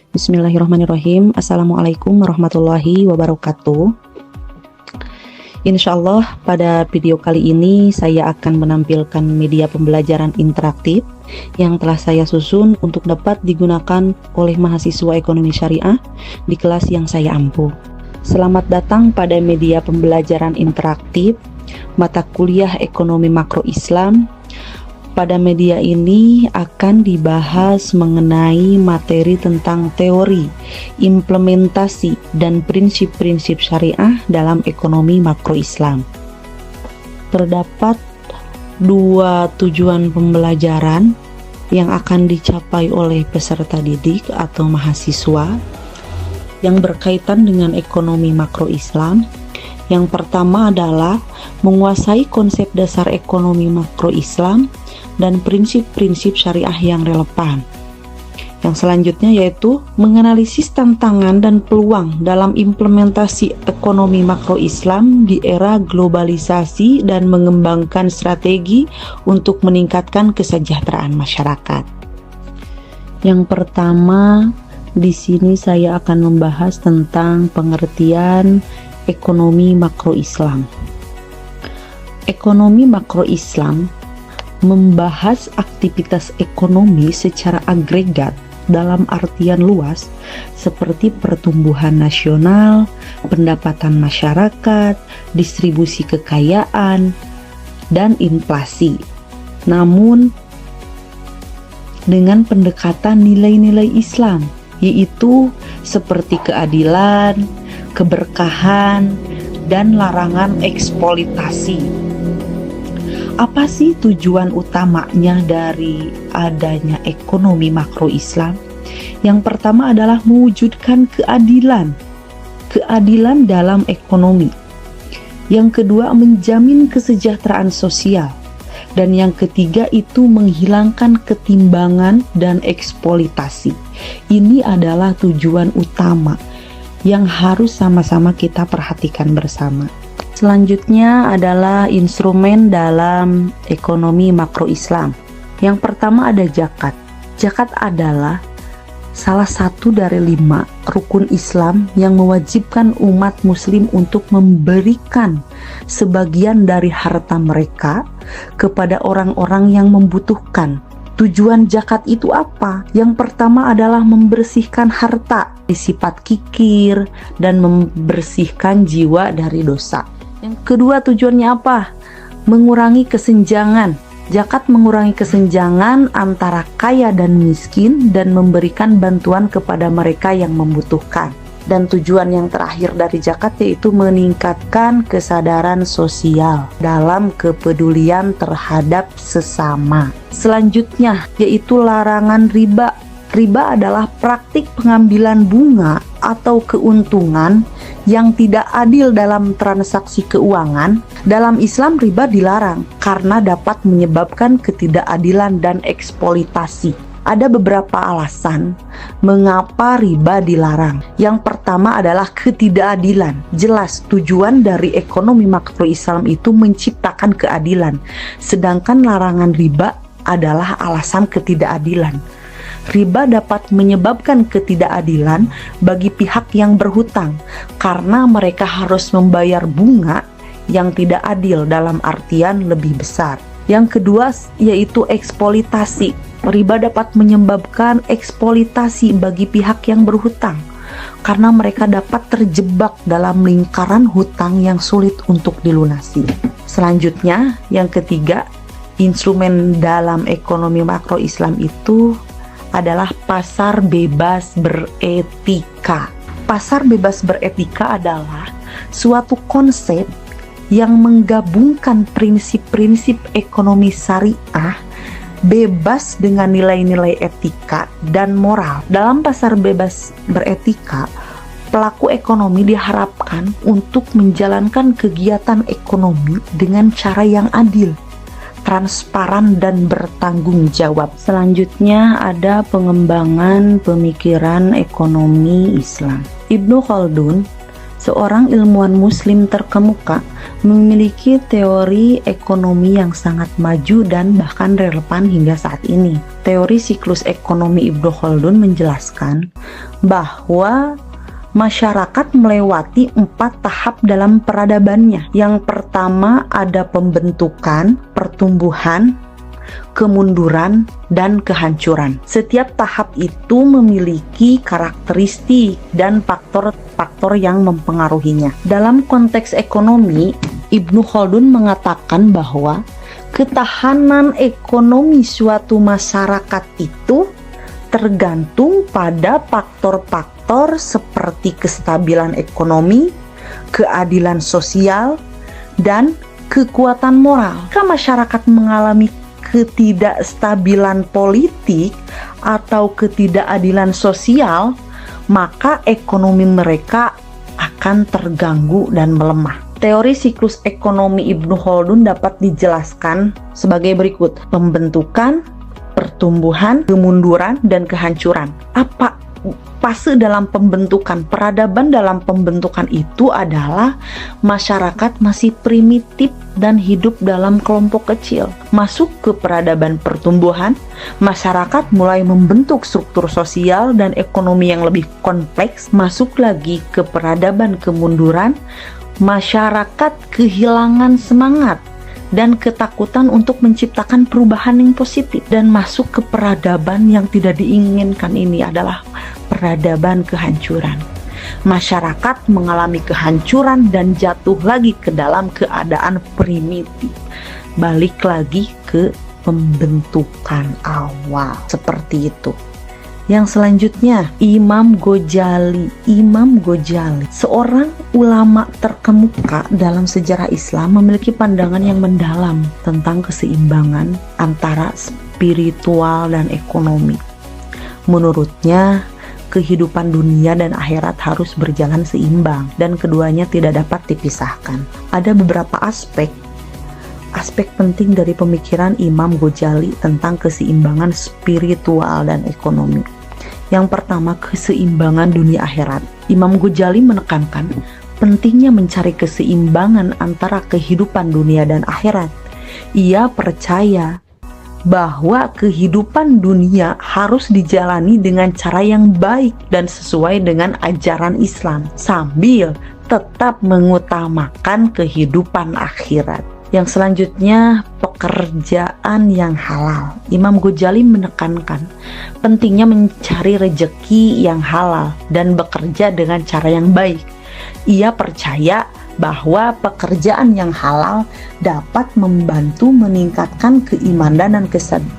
Bismillahirrahmanirrahim. Assalamualaikum warahmatullahi wabarakatuh. Insya Allah pada video kali ini saya akan menampilkan media pembelajaran interaktif yang telah saya susun untuk dapat digunakan oleh mahasiswa ekonomi syariah di kelas yang saya ampu. Selamat datang pada media pembelajaran interaktif mata kuliah ekonomi makro Islam. Pada media ini akan dibahas mengenai materi tentang teori, implementasi, dan prinsip-prinsip syariah dalam ekonomi makro Islam. Terdapat dua tujuan pembelajaran yang akan dicapai oleh peserta didik atau mahasiswa yang berkaitan dengan ekonomi makro Islam. Yang pertama adalah menguasai konsep dasar ekonomi makro Islam dan prinsip-prinsip syariah yang relevan. Yang selanjutnya yaitu menganalisis tantangan dan peluang dalam implementasi ekonomi makro Islam di era globalisasi dan mengembangkan strategi untuk meningkatkan kesejahteraan masyarakat. Yang pertama, di sini saya akan membahas tentang pengertian ekonomi makro Islam. Ekonomi makro Islam membahas aktivitas ekonomi secara agregat dalam artian luas seperti pertumbuhan nasional, pendapatan masyarakat, distribusi kekayaan, dan inflasi. Namun dengan pendekatan nilai-nilai Islam, yaitu seperti keadilan, keberkahan, dan larangan eksploitasi. Apa sih tujuan utamanya dari adanya ekonomi makro Islam? Yang pertama adalah mewujudkan keadilan dalam ekonomi. Yang kedua, menjamin kesejahteraan sosial. Dan yang ketiga itu menghilangkan ketimbangan dan eksploitasi. Ini adalah tujuan utama yang harus sama-sama kita perhatikan bersama. Selanjutnya adalah instrumen dalam ekonomi makro Islam. Yang pertama ada zakat. Zakat adalah salah satu dari 5 rukun Islam yang mewajibkan umat muslim untuk memberikan sebagian dari harta mereka kepada orang-orang yang membutuhkan. Tujuan zakat itu apa? Yang pertama adalah membersihkan harta dari sifat kikir dan membersihkan jiwa dari dosa. Yang kedua tujuannya apa? Mengurangi kesenjangan. Zakat mengurangi kesenjangan antara kaya dan miskin dan memberikan bantuan kepada mereka yang membutuhkan. Dan tujuan yang terakhir dari zakat yaitu meningkatkan kesadaran sosial dalam kepedulian terhadap sesama. Selanjutnya yaitu larangan riba. Riba adalah praktik pengambilan bunga atau keuntungan yang tidak adil dalam transaksi keuangan. Dalam Islam riba dilarang karena dapat menyebabkan ketidakadilan dan eksploitasi. Ada beberapa alasan mengapa riba dilarang. Yang pertama adalah ketidakadilan. Jelas tujuan dari ekonomi makro Islam itu menciptakan keadilan, sedangkan larangan riba adalah alasan ketidakadilan. Riba dapat menyebabkan ketidakadilan bagi pihak yang berhutang karena mereka harus membayar bunga yang tidak adil dalam artian lebih besar. Yang kedua yaitu eksploitasi. Riba dapat menyebabkan eksploitasi bagi pihak yang berhutang karena mereka dapat terjebak dalam lingkaran hutang yang sulit untuk dilunasi. Selanjutnya, yang ketiga, instrumen dalam ekonomi makro Islam itu adalah pasar bebas beretika. Pasar bebas beretika adalah suatu konsep yang menggabungkan prinsip-prinsip ekonomi syariah bebas dengan nilai-nilai etika dan moral. Dalam pasar bebas beretika, pelaku ekonomi diharapkan untuk menjalankan kegiatan ekonomi dengan cara yang adil, transparan, dan bertanggung jawab. Selanjutnya ada pengembangan pemikiran ekonomi Islam. Ibnu Khaldun seorang ilmuwan muslim terkemuka, memiliki teori ekonomi yang sangat maju dan bahkan relevan hingga saat ini. Teori siklus ekonomi Ibnu Khaldun menjelaskan bahwa masyarakat melewati 4 tahap dalam peradabannya. Yang pertama ada pembentukan, pertumbuhan, kemunduran, dan kehancuran. Setiap tahap itu memiliki karakteristik dan faktor-faktor yang mempengaruhinya. Dalam konteks ekonomi, Ibnu Khaldun mengatakan bahwa ketahanan ekonomi suatu masyarakat itu tergantung pada faktor-faktor seperti kestabilan ekonomi, keadilan sosial, dan kekuatan moral. Jika masyarakat mengalami ketidakstabilan politik atau ketidakadilan sosial, maka ekonomi mereka akan terganggu dan melemah. Teori siklus ekonomi Ibnu Khaldun dapat dijelaskan sebagai berikut: pembentukan, pertumbuhan, kemunduran, dan kehancuran. Apa fase dalam pembentukan? Peradaban dalam pembentukan itu adalah masyarakat masih primitif dan hidup dalam kelompok kecil. Masuk ke peradaban pertumbuhan, masyarakat mulai membentuk struktur sosial dan ekonomi yang lebih kompleks. Masuk lagi ke peradaban kemunduran, masyarakat kehilangan semangat dan ketakutan untuk menciptakan perubahan yang positif. Dan masuk ke peradaban yang tidak diinginkan, ini adalah peradaban kehancuran. Masyarakat mengalami kehancuran dan jatuh lagi ke dalam keadaan primitif. Balik lagi ke pembentukan awal. Seperti itu. Yang selanjutnya, Imam Ghazali. Imam Ghazali, seorang ulama terkemuka dalam sejarah Islam, memiliki pandangan yang mendalam tentang keseimbangan antara spiritual dan ekonomi. Menurutnya, kehidupan dunia dan akhirat harus berjalan seimbang dan keduanya tidak dapat dipisahkan. Ada beberapa aspek penting dari pemikiran Imam Ghazali tentang keseimbangan spiritual dan ekonomi. Yang pertama, keseimbangan dunia akhirat. Imam Ghazali menekankan pentingnya mencari keseimbangan antara kehidupan dunia dan akhirat. Ia percaya bahwa kehidupan dunia harus dijalani dengan cara yang baik dan sesuai dengan ajaran Islam, sambil tetap mengutamakan kehidupan akhirat. Yang selanjutnya, pekerjaan yang halal. Imam Ghazali menekankan pentingnya mencari rejeki yang halal dan bekerja dengan cara yang baik. Ia percaya bahwa pekerjaan yang halal dapat membantu meningkatkan keimanan dan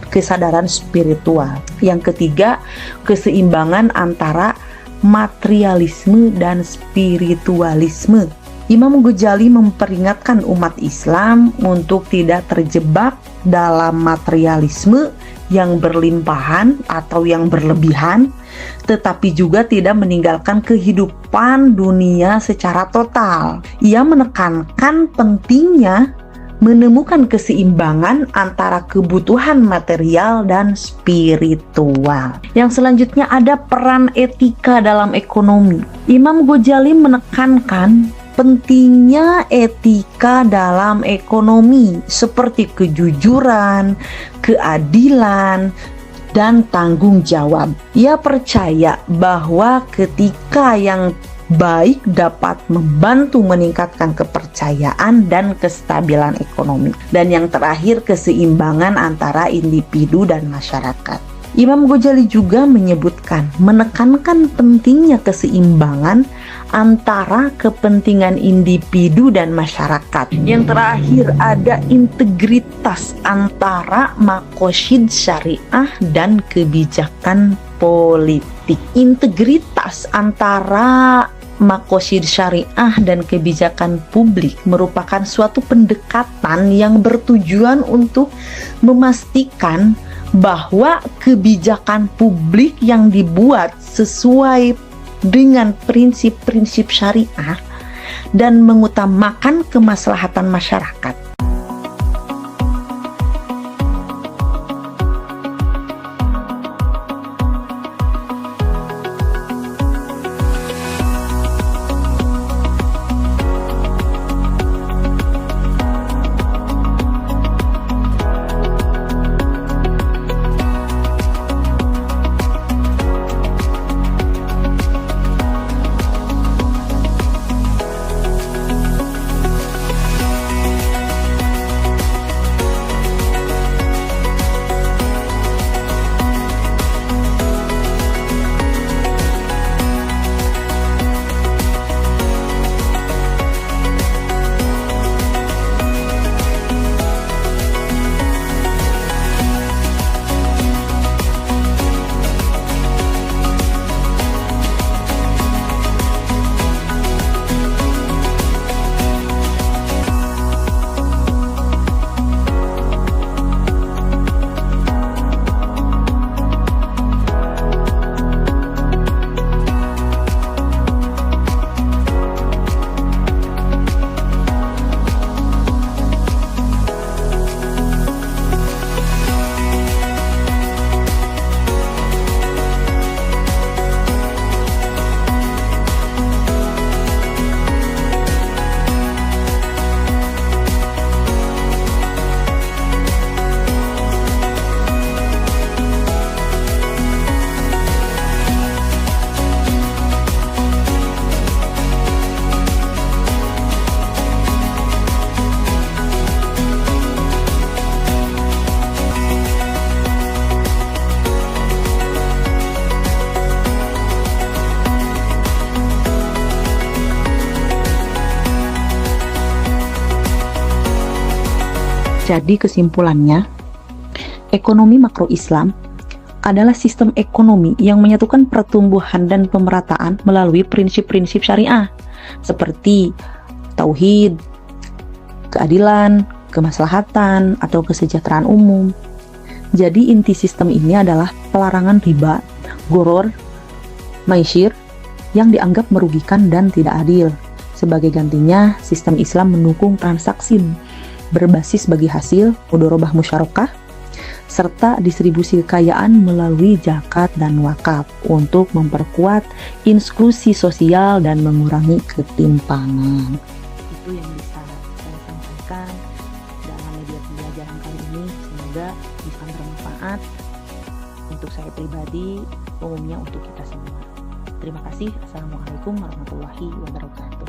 kesadaran spiritual. Yang ketiga, keseimbangan antara materialisme dan spiritualisme. Imam Ghazali memperingatkan umat Islam untuk tidak terjebak dalam materialisme yang berlimpahan atau yang berlebihan, tetapi juga tidak meninggalkan kehidupan dunia secara total. Ia menekankan pentingnya menemukan keseimbangan antara kebutuhan material dan spiritual. Yang selanjutnya ada peran etika dalam ekonomi. Imam Ghazali menekankan pentingnya etika dalam ekonomi seperti kejujuran, keadilan, dan tanggung jawab. Ia percaya bahwa ketika yang baik dapat membantu meningkatkan kepercayaan dan kestabilan ekonomi. Dan yang terakhir, keseimbangan antara individu dan masyarakat. Imam Ghazali juga menekankan pentingnya keseimbangan antara kepentingan individu dan masyarakat. Yang terakhir ada integritas antara maqasid syariah dan kebijakan politik. Integritas antara maqasid syariah dan kebijakan publik merupakan suatu pendekatan yang bertujuan untuk memastikan bahwa kebijakan publik yang dibuat sesuai dengan prinsip-prinsip syariah dan mengutamakan kemaslahatan masyarakat. Jadi kesimpulannya, ekonomi makro Islam adalah sistem ekonomi yang menyatukan pertumbuhan dan pemerataan melalui prinsip-prinsip syariah seperti tauhid, keadilan, kemaslahatan, atau kesejahteraan umum. Jadi inti sistem ini adalah pelarangan riba, goror, maisir yang dianggap merugikan dan tidak adil. Sebagai gantinya, sistem Islam mendukung transaksi berbasis bagi hasil, mudharabah musyarakah, serta distribusi kekayaan melalui zakat dan wakaf untuk memperkuat inklusi sosial dan mengurangi ketimpangan. Itu yang bisa saya sampaikan dalam media pembelajaran kali ini. Semoga bisa bermanfaat untuk saya pribadi, umumnya untuk kita semua. Terima kasih. Assalamualaikum warahmatullahi wabarakatuh.